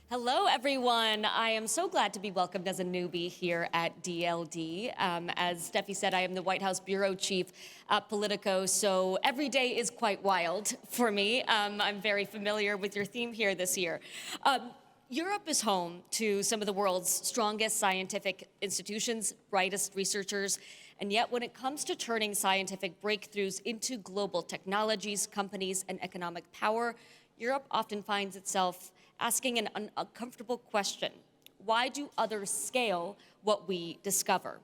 Hello, everyone. I am so glad to be welcomed as a newbie here at DLD. As Steffi said, I am the White House bureau chief at Politico, so every day is quite wild for me. I'm very familiar with your theme here this year. Europe is home to some of the world's strongest scientific institutions, brightest researchers, and yet when it comes to turning scientific breakthroughs into global technologies, companies, and economic power, Europe often finds itself asking an uncomfortable question. Why do others scale what we discover?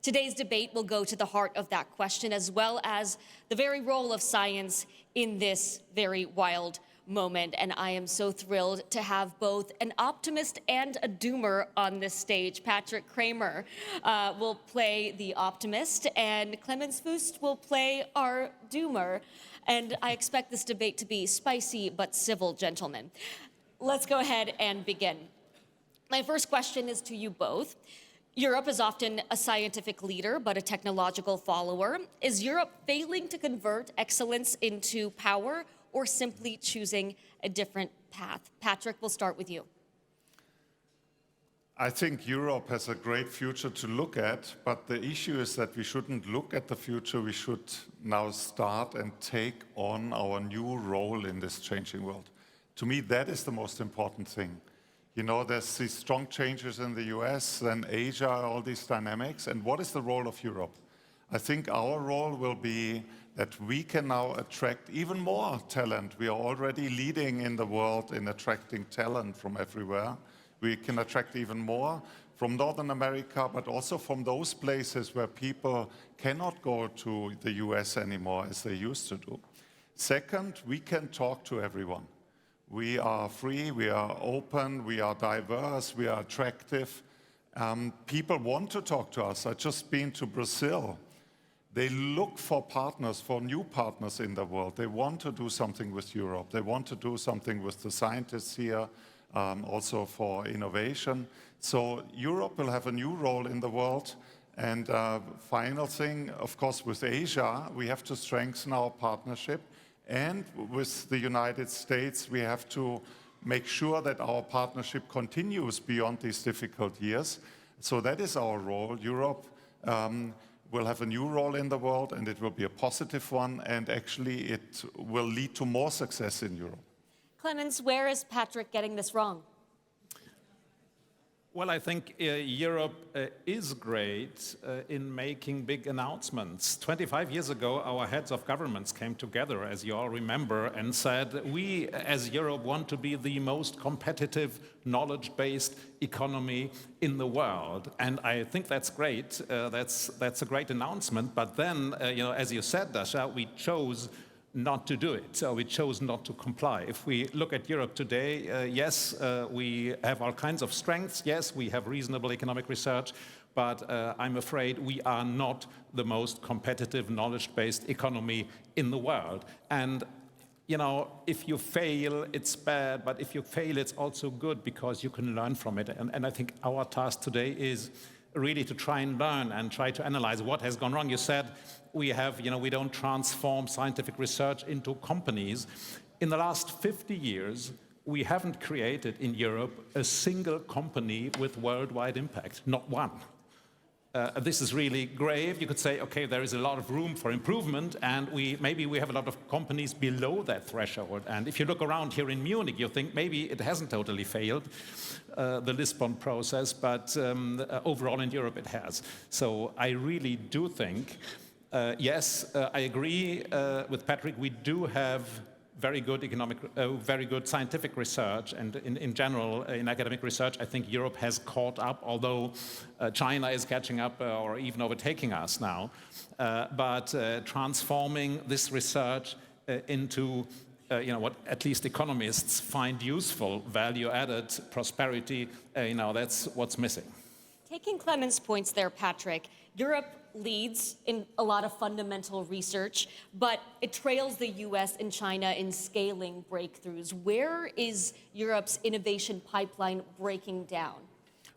Today's debate will go to the heart of that question, as well as the very role of science in this very wild moment. And I am so thrilled to have both an optimist and a doomer on this stage. Patrick Cramer will play the optimist, and Clemens Fuest will play our doomer. And I expect this debate to be spicy but civil, gentlemen. Let's go ahead and begin. My first question is to you both. Europe is often a scientific leader, but a technological follower. Is Europe failing to convert excellence into power, or simply choosing a different path? Patrick, we'll start with you. I think Europe has a great future to look at, but the issue is that we shouldn't look at the future. We should now start and take on our new role in this changing world. To me, that is the most important thing. You know, there's these strong changes in the US, then Asia, all these dynamics. And what is the role of Europe? I think our role will be that we can now attract even more talent. We are already leading in the world in attracting talent from everywhere. We can attract even more from Northern America, but also from those places where people cannot go to the US anymore as they used to do. Second, we can talk to everyone. We are free, we are open, we are diverse, we are attractive. People want to talk to us. I've just been to Brazil. They look for partners, for new partners in the world. They want to do something with Europe. They want to do something with the scientists here, also for innovation. So Europe will have a new role in the world. And final thing, of course, with Asia, we have to strengthen our partnership. And with the United States, we have to make sure that our partnership continues beyond these difficult years. So that is our role. Europe will have a new role in the world, and it will be a positive one. And actually, it will lead to more success in Europe. Clemens, where is Patrick getting this wrong? Well, I think Europe is great in making big announcements. 25 years ago, our heads of governments came together, as you all remember, and said, we, as Europe, want to be the most competitive, knowledge-based economy in the world. And I think that's great. That's a great announcement. But then, as you said, Dasha, we chose not to do it. So we chose not to comply. If we look at Europe today, yes, we have all kinds of strengths. Yes, we have reasonable economic research, but I'm afraid we are not the most competitive, knowledge-based economy in the world. And if you fail, it's bad, but if you fail, it's also good because you can learn from it. And I think our task today is really to try and learn and try to analyze what has gone wrong. You said we don't transform scientific research into companies. In the last 50 years, we haven't created in Europe a single company with worldwide impact, not one. This is really grave. You could say, okay, there is a lot of room for improvement, and maybe we have a lot of companies below that threshold. And if you look around here in Munich, you think maybe it hasn't totally failed, the Lisbon process, but overall in Europe it has. So I really do think, yes, I agree with Patrick, we do have very good scientific research, and in general, in academic research, I think Europe has caught up, although China is catching up or even overtaking us now. But transforming this research into what at least economists find useful, value-added prosperity, that's what's missing. Taking Clemens' points there, Patrick, Europe leads in a lot of fundamental research, but it trails the US and China in scaling breakthroughs. Where is Europe's innovation pipeline breaking down?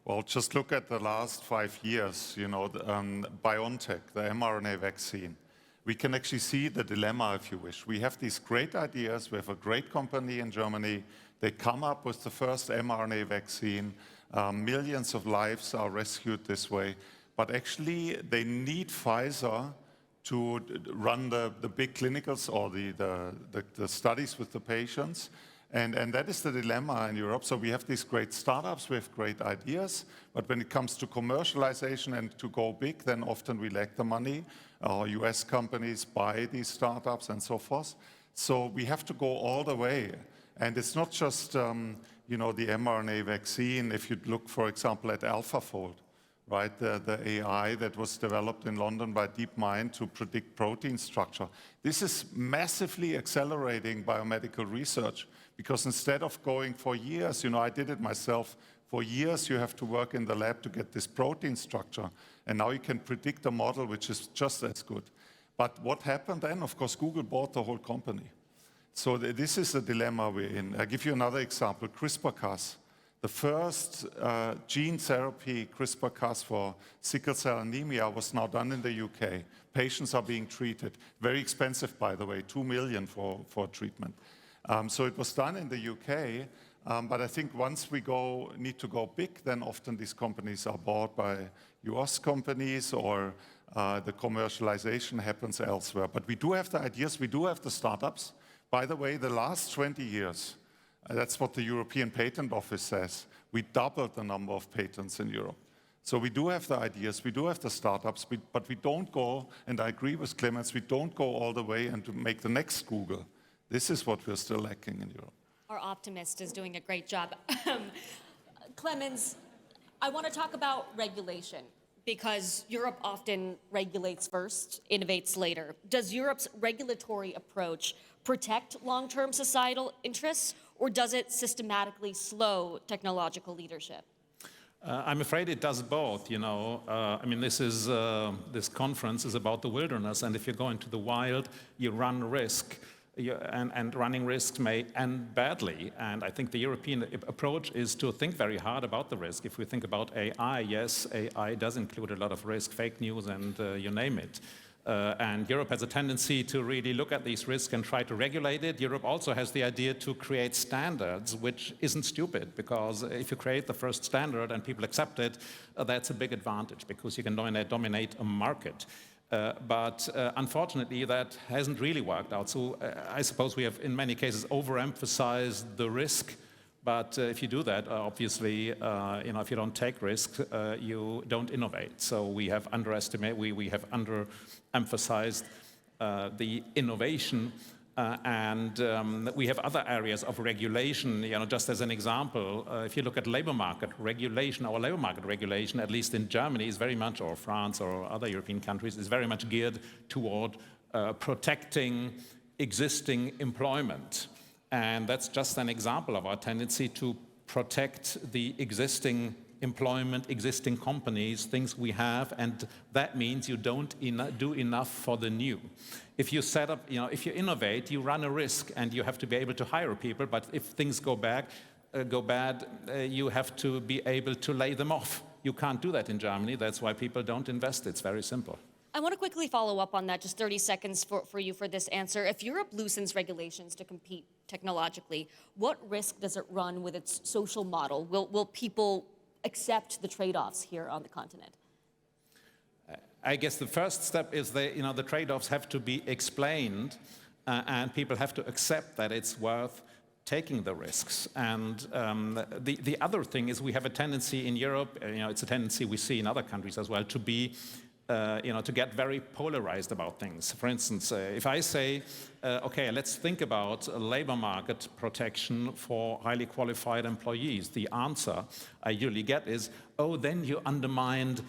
Well, just look at the last 5 years, BioNTech, the mRNA vaccine. We can actually see the dilemma, if you wish. We have these great ideas. We have a great company in Germany They come up with the first mRNA vaccine. Millions of lives are rescued this way. But actually, they need Pfizer to run the big clinicals or the studies with the patients. And that is the dilemma in Europe. So we have these great startups, we have great ideas, but when it comes to commercialization and to go big, then often we lack the money. Our US companies buy these startups and so forth. So we have to go all the way. And it's not just the mRNA vaccine. If you look, for example, at AlphaFold, right, the AI that was developed in London by DeepMind to predict protein structure. This is massively accelerating biomedical research. Because instead of going for years, I did it myself, for years you have to work in the lab to get this protein structure. And now you can predict a model which is just as good. But what happened then? Of course, Google bought the whole company. So this is the dilemma we're in. I'll give you another example, CRISPR-Cas. The first gene therapy, CRISPR-Cas for sickle cell anemia, was now done in the UK. Patients are being treated. Very expensive, by the way, 2 million for treatment. So it was done in the UK, but I think once we need to go big, then often these companies are bought by US companies or the commercialization happens elsewhere. But we do have the ideas, we do have the startups. By the way, the last 20 years, that's what the European Patent Office says, we doubled the number of patents in Europe. So we do have the ideas, we do have the startups, but we don't go, and I agree with Clemens, we don't go all the way and to make the next Google. This is what we're still lacking in Europe. Our optimist is doing a great job. Clemens, I want to talk about regulation because Europe often regulates first, innovates later. Does Europe's regulatory approach protect long-term societal interests, or does it systematically slow technological leadership? I'm afraid it does both, this conference is about the wilderness, and if you go into the wild, you run risk. And running risks may end badly. And I think the European approach is to think very hard about the risk. If we think about AI, yes, AI does include a lot of risk, fake news, and you name it. And Europe has a tendency to really look at these risks and try to regulate it. Europe also has the idea to create standards, which isn't stupid, because if you create the first standard and people accept it, that's a big advantage, because you can dominate a market. But unfortunately, that hasn't really worked out. So I suppose we have, in many cases, overemphasized the risk. But if you do that, obviously, if you don't take risks, you don't innovate. So we have we have underemphasized the innovation. And we have other areas of regulation, just as an example, if you look at labor market regulation, our labor market regulation, at least in Germany, is very much, or France or other European countries, is very much geared toward protecting existing employment. And that's just an example of our tendency to protect the existing employment, existing companies, things we have, and that means you don't do enough for the new. If you set up, if you innovate, you run a risk and you have to be able to hire people, but if things go bad, you have to be able to lay them off. You can't do that in Germany. That's why people don't invest. It's very simple. I want to quickly follow up on that, just 30 seconds for you for this answer. If Europe loosens regulations to compete technologically, what risk does it run with its social model? Will people accept the trade-offs here on the continent? I guess the first step is the trade-offs have to be explained, and people have to accept that it's worth taking the risks. And the other thing is we have a tendency in Europe, it's a tendency we see in other countries as well, to be to get very polarized about things. For instance, if I say, okay, let's think about labor market protection for highly qualified employees, the answer I usually get is, oh, then you undermine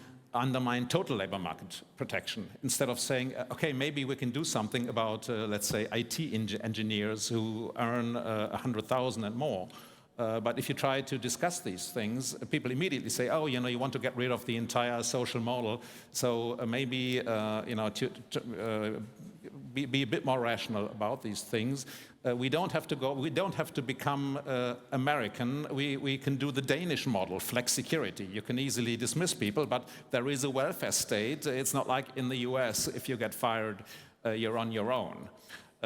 total labor market protection, instead of saying, okay, maybe we can do something about, let's say, IT engineers who earn 100,000 and more. But if you try to discuss these things, people immediately say, oh, you want to get rid of the entire social model, so maybe, be a bit more rational about these things. We don't have to become American. We can do the Danish model, flexicurity. You can easily dismiss people, but there is a welfare state. It's not like in the US, if you get fired, you're on your own.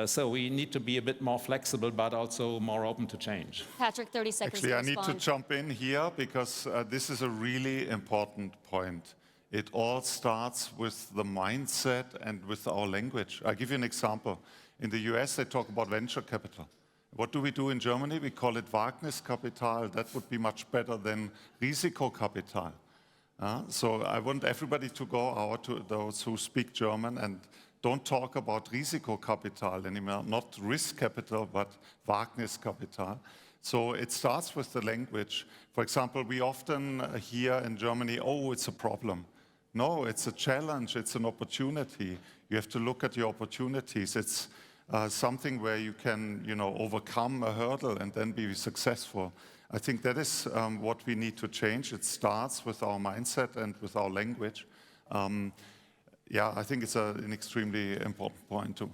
So we need to be a bit more flexible, but also more open to change. Patrick, 30 seconds Actually, to I need to respond. jump in here because this is a really important point. It all starts with the mindset and with our language. I'll give you an example. In the US, they talk about venture capital. What do we do in Germany? We call it Wagniskapital. That would be much better than Risikokapital. So I want everybody to go out, to those who speak German, and don't talk about Risikokapital anymore, not risk capital, but Wagniskapital. So it starts with the language. For example, we often hear in Germany, oh, it's a problem. No, it's a challenge, it's an opportunity. You have to look at your opportunities. It's something where you can, overcome a hurdle and then be successful. I think that is what we need to change. It starts with our mindset and with our language. I think it's an extremely important point to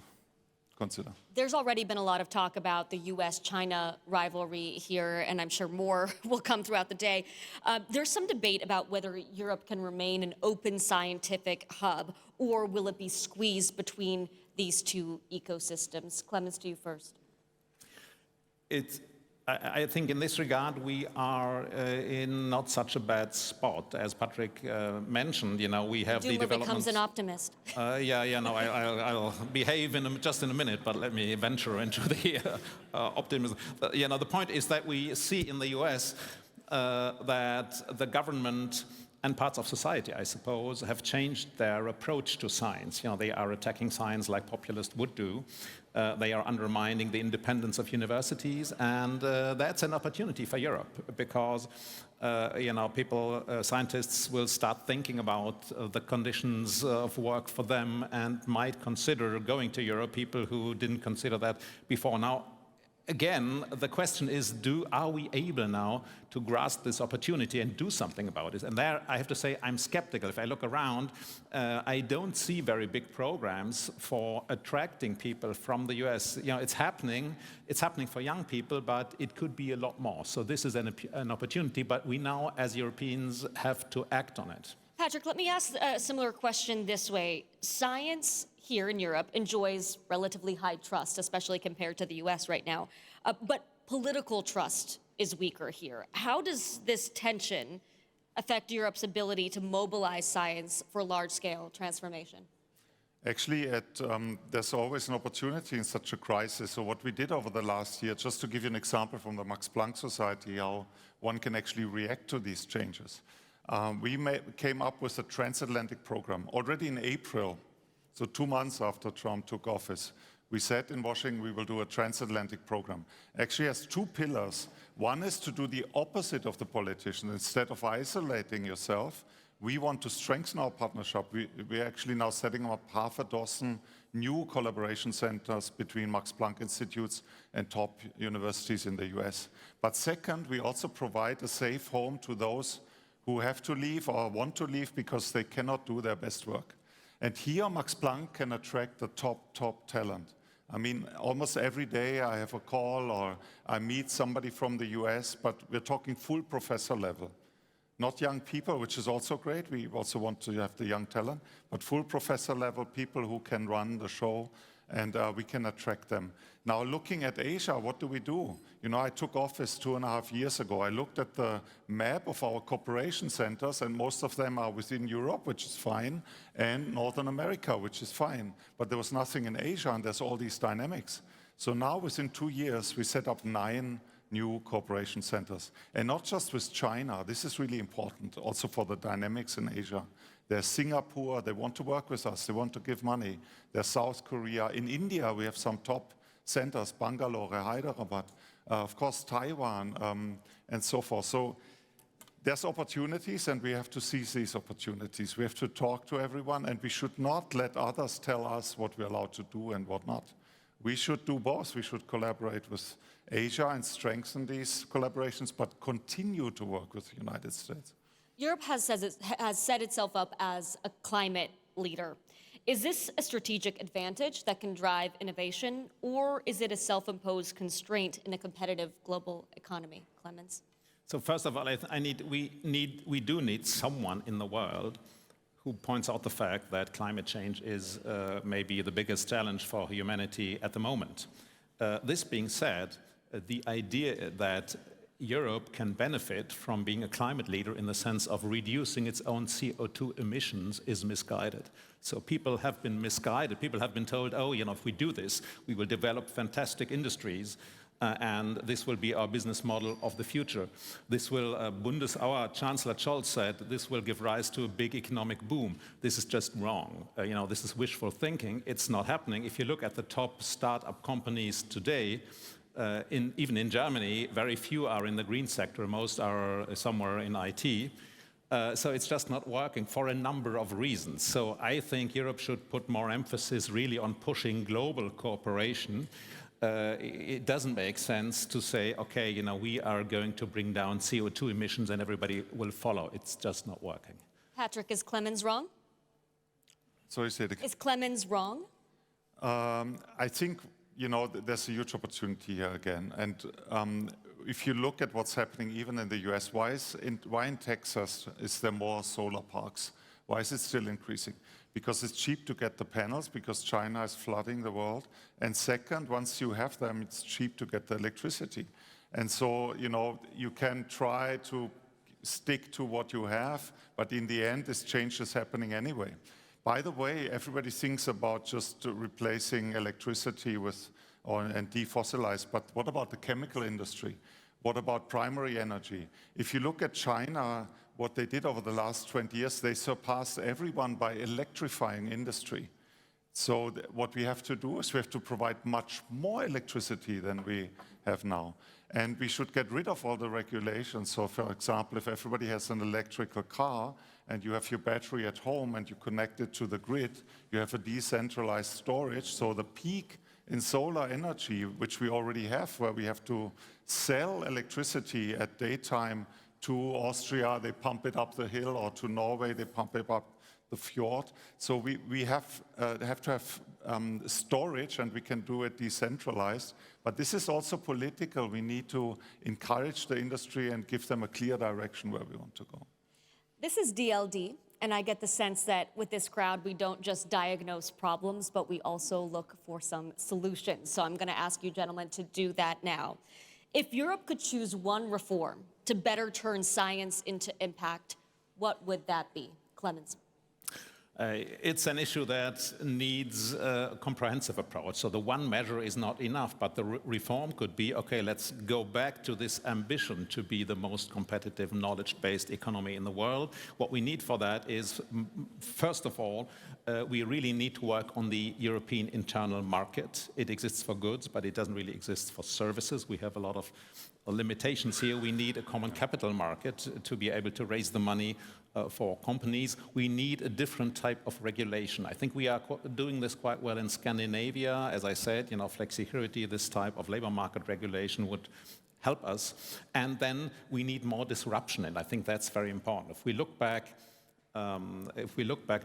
consider. There's already been a lot of talk about the US-China rivalry here, and I'm sure more will come throughout the day. There's some debate about whether Europe can remain an open scientific hub, or will it be squeezed between these two ecosystems? Clemens, to you first. I think in this regard, we are in not such a bad spot. As Patrick mentioned, we have the Doomer developments. becomes an optimist. I'll behave just in a minute, but let me venture into the optimism. The point is that we see in the US that the government and parts of society, I suppose, have changed their approach to science. They are attacking science like populists would do. They are undermining the independence of universities, and that's an opportunity for Europe because, scientists will start thinking about the conditions of work for them and might consider going to Europe, people who didn't consider that before. Now, again, the question is, are we able now to grasp this opportunity and do something about it? And there, I have to say, I'm skeptical. If I look around, I don't see very big programs for attracting people from the US. It's happening for young people, but it could be a lot more. So this is an opportunity, but we now, as Europeans, have to act on it. Patrick, let me ask a similar question this way. Science here in Europe enjoys relatively high trust, especially compared to the US right now. But political trust is weaker here. How does this tension affect Europe's ability to mobilize science for large-scale transformation? Actually, there's always an opportunity in such a crisis. So what we did over the last year, just to give you an example from the Max Planck Society, how one can actually react to these changes. We came up with a transatlantic program already in April. So 2 months after Trump took office, we said in Washington we will do a transatlantic program. Actually has 2 pillars. One is to do the opposite of the politicians. Instead of isolating yourself, we want to strengthen our partnership. We're actually now setting up 6 new collaboration centers between Max Planck Institutes and top universities in the US. But second, we also provide a safe home to those who have to leave or want to leave because they cannot do their best work. And here, Max Planck can attract the top talent. I mean, almost every day I have a call or I meet somebody from the US, but we're talking full professor level. Not young people, which is also great. We also want to have the young talent, but full professor level people who can run the show, and we can attract them. Now, looking at Asia, what do we do? I took office 2.5 years ago. I looked at the map of our cooperation centers, and most of them are within Europe, which is fine, and Northern America, which is fine. But there was nothing in Asia, and there's all these dynamics. So now, within 2 years, we set up 9 new cooperation centers. And not just with China. This is really important, also for the dynamics in Asia. There's Singapore, they want to work with us, they want to give money. There's South Korea. In India, we have some top centers, Bangalore, Hyderabad, of course, Taiwan, and so forth. So there's opportunities, and we have to seize these opportunities. We have to talk to everyone, and we should not let others tell us what we're allowed to do and what not. We should do both. We should collaborate with Asia and strengthen these collaborations, but continue to work with the United States. Europe has set itself up as a climate leader. Is this a strategic advantage that can drive innovation, or is it a self-imposed constraint in a competitive global economy? Clemens? So first of all, we do need someone in the world who points out the fact that climate change is maybe the biggest challenge for humanity at the moment. This being said, the idea that Europe can benefit from being a climate leader in the sense of reducing its own CO2 emissions is misguided. So people have been misguided. People have been told, oh, if we do this, we will develop fantastic industries and this will be our business model of the future. This will, our Chancellor Scholz said, this will give rise to a big economic boom. This is just wrong. This is wishful thinking. It's not happening. If you look at the top startup companies today, even in Germany, very few are in the green sector. Most are somewhere in IT. So it's just not working for a number of reasons. So I think Europe should put more emphasis really on pushing global cooperation. It doesn't make sense to say, okay, we are going to bring down CO2 emissions and everybody will follow. It's just not working. Patrick, is Clemens wrong? Sorry, say it again. Is Clemens wrong? I think, there's a huge opportunity here again. And if you look at what's happening even in the US, why in Texas is there more solar parks? Why is it still increasing? Because it's cheap to get the panels, because China is flooding the world. And second, once you have them, it's cheap to get the electricity. And so, you can try to stick to what you have, but in the end, this change is happening anyway. By the way, everybody thinks about just replacing electricity and defossilize, but what about the chemical industry? What about primary energy? If you look at China, what they did over the last 20 years, they surpassed everyone by electrifying industry. So what we have to do is we have to provide much more electricity than we have now. And we should get rid of all the regulations. So for example, if everybody has an electrical car and you have your battery at home and you connect it to the grid, you have a decentralized storage. So the peak in solar energy, which we already have, where we have to sell electricity at daytime to Austria, they pump it up the hill, or to Norway, they pump it up the fjord. So we have to have storage, and we can do it decentralized. But this is also political. We need to encourage the industry and give them a clear direction where we want to go. This is DLD, and I get the sense that with this crowd, we don't just diagnose problems, but we also look for some solutions. So I'm going to ask you gentlemen to do that now. If Europe could choose one reform to better turn science into impact, what would that be? Clemens. It's an issue that needs a comprehensive approach. So the one measure is not enough, but the reform could be, okay, let's go back to this ambition to be the most competitive knowledge-based economy in the world. What we need for that is, first of all, we really need to work on the European internal market. It exists for goods, but it doesn't really exist for services. We have a lot of limitations here. We need a common capital market to be able to raise the money for companies. We need a different type of regulation. I think we are doing this quite well in Scandinavia. As I said, flexicurity, this type of labor market regulation would help us. And then we need more disruption, and I think that's very important. If we look back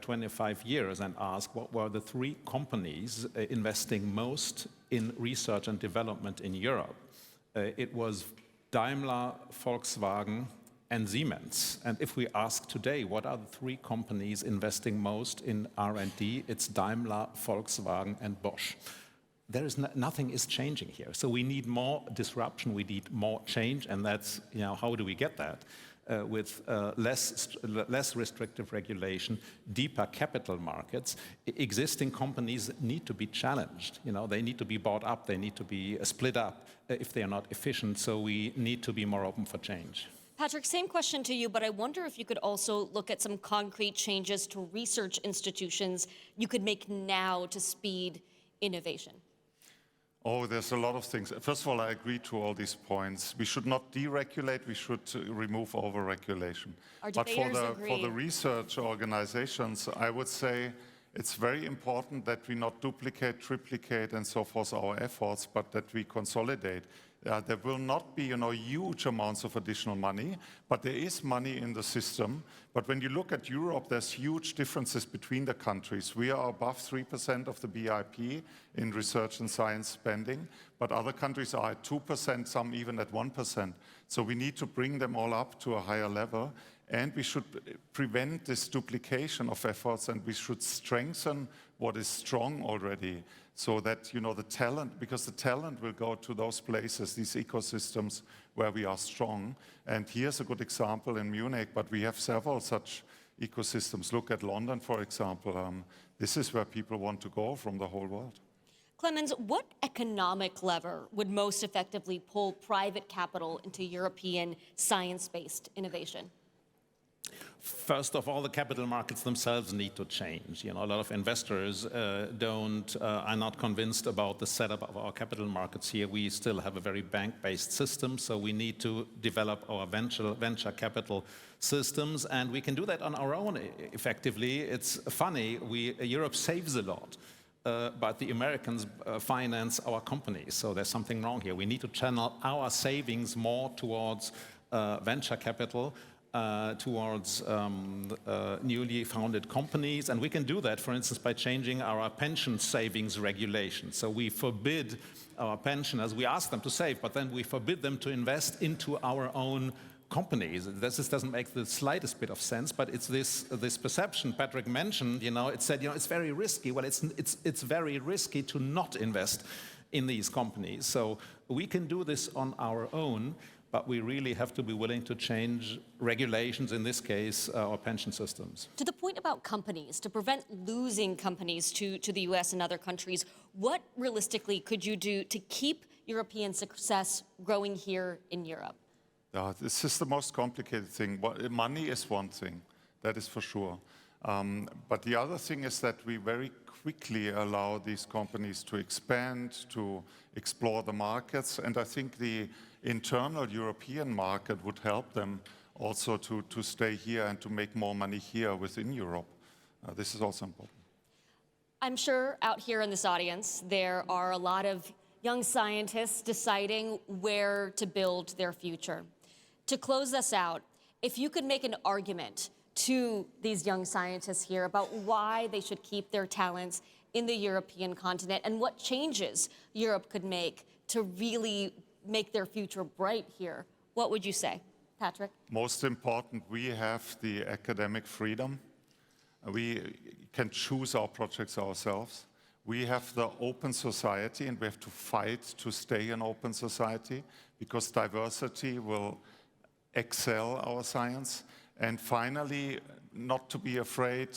25 years and ask what were the three companies investing most in research and development in Europe, it was Daimler, Volkswagen, and Siemens. And if we ask today, what are the three companies investing most in R&D? It's Daimler, Volkswagen, and Bosch. Nothing is changing here. So we need more disruption, we need more change, and that's, how do we get that? With less restrictive regulation, deeper capital markets. Existing companies need to be challenged. They need to be bought up, they need to be split up if they are not efficient. So we need to be more open for change. Patrick, same question to you, but I wonder if you could also look at some concrete changes to research institutions you could make now to speed innovation. Oh, there's a lot of things. First of all, I agree to all these points. We should not deregulate, we should remove over-regulation. But for the research organizations, I would say it's very important that we not duplicate, triplicate, and so forth our efforts, but that we consolidate. There will not be, huge amounts of additional money, but there is money in the system. But when you look at Europe, there's huge differences between the countries. We are above 3% of the BIP in research and science spending, but other countries are at 2%, some even at 1%. So we need to bring them all up to a higher level, and we should prevent this duplication of efforts, and we should strengthen what is strong already, so that, the talent, because the talent will go to those places, these ecosystems where we are strong. And here's a good example in Munich, but we have several such ecosystems. Look at London, for example. This is where people want to go from the whole world. Clemens, what economic lever would most effectively pull private capital into European science-based innovation? First of all, the capital markets themselves need to change. A lot of investors are not convinced about the setup of our capital markets here. We still have a very bank-based system, so we need to develop our venture capital systems, and we can do that on our own effectively. It's funny, Europe saves a lot. But the Americans finance our companies, so there's something wrong here. We need to channel our savings more towards venture capital, towards newly founded companies, and we can do that, for instance, by changing our pension savings regulation. So we forbid our pensioners, we ask them to save, but then we forbid them to invest into our own companies. This doesn't make the slightest bit of sense, but it's this perception Patrick mentioned. It said, it's very risky. Well, it's very risky to not invest in these companies. So we can do this on our own, but we really have to be willing to change regulations, in this case, our pension systems. To the point about companies, to prevent losing companies to the US and other countries, what realistically could you do to keep European success growing here in Europe? This is the most complicated thing. Money is one thing, that is for sure. But the other thing is that we very quickly allow these companies to expand, to explore the markets, and I think the internal European market would help them also to stay here and to make more money here within Europe. This is also important. I'm sure out here in this audience, there are a lot of young scientists deciding where to build their future. To close us out, if you could make an argument to these young scientists here about why they should keep their talents in the European continent and what changes Europe could make to really make their future bright here, what would you say? Patrick? Most important, we have the academic freedom. We can choose our projects ourselves. We have the open society, and we have to fight to stay an open society, because diversity will excel our science. And finally, not to be afraid,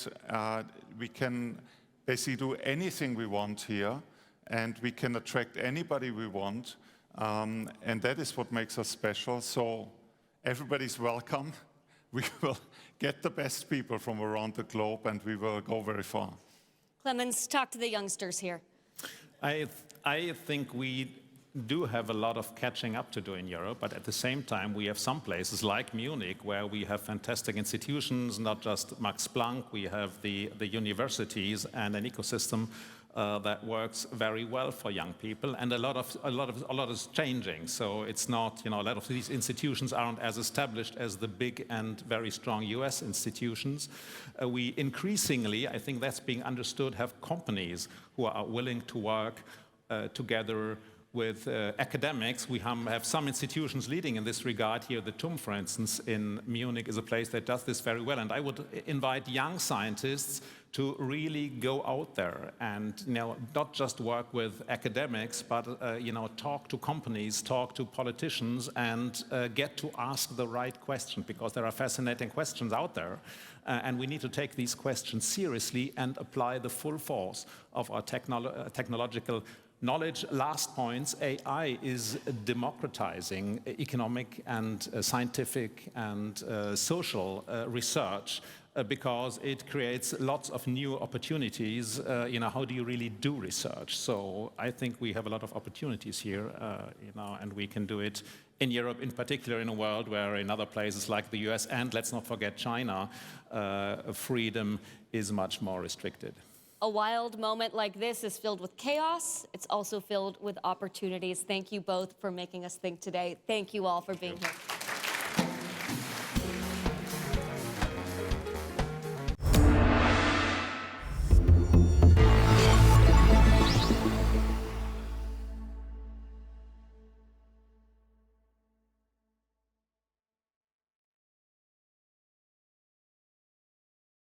we can basically do anything we want here, and we can attract anybody we want, and that is what makes us special. So everybody's welcome. We will get the best people from around the globe, and we will go very far. Clemens, talk to the youngsters here. I think we do have a lot of catching up to do in Europe, but at the same time, we have some places like Munich where we have fantastic institutions, not just Max Planck. We have the universities and an ecosystem that works very well for young people, and a lot is changing. So it's not, a lot of these institutions aren't as established as the big and very strong US institutions. We increasingly, I think that's being understood, have companies who are willing to work together with academics. We have some institutions leading in this regard here. The TUM, for instance, in Munich is a place that does this very well. And I would invite young scientists to really go out there and not just work with academics, but talk to companies, talk to politicians, and get to ask the right question, because there are fascinating questions out there. And we need to take these questions seriously and apply the full force of our technological knowledge. Last points, AI is democratizing economic and scientific and social research because it creates lots of new opportunities. How do you really do research? So I think we have a lot of opportunities here, and we can do it in Europe, in particular in a world where in other places like the US, and let's not forget China, freedom is much more restricted. a wild moment like this is filled with chaos. It's also filled with opportunities. Thank you both for making us think today. Thank you all for being here.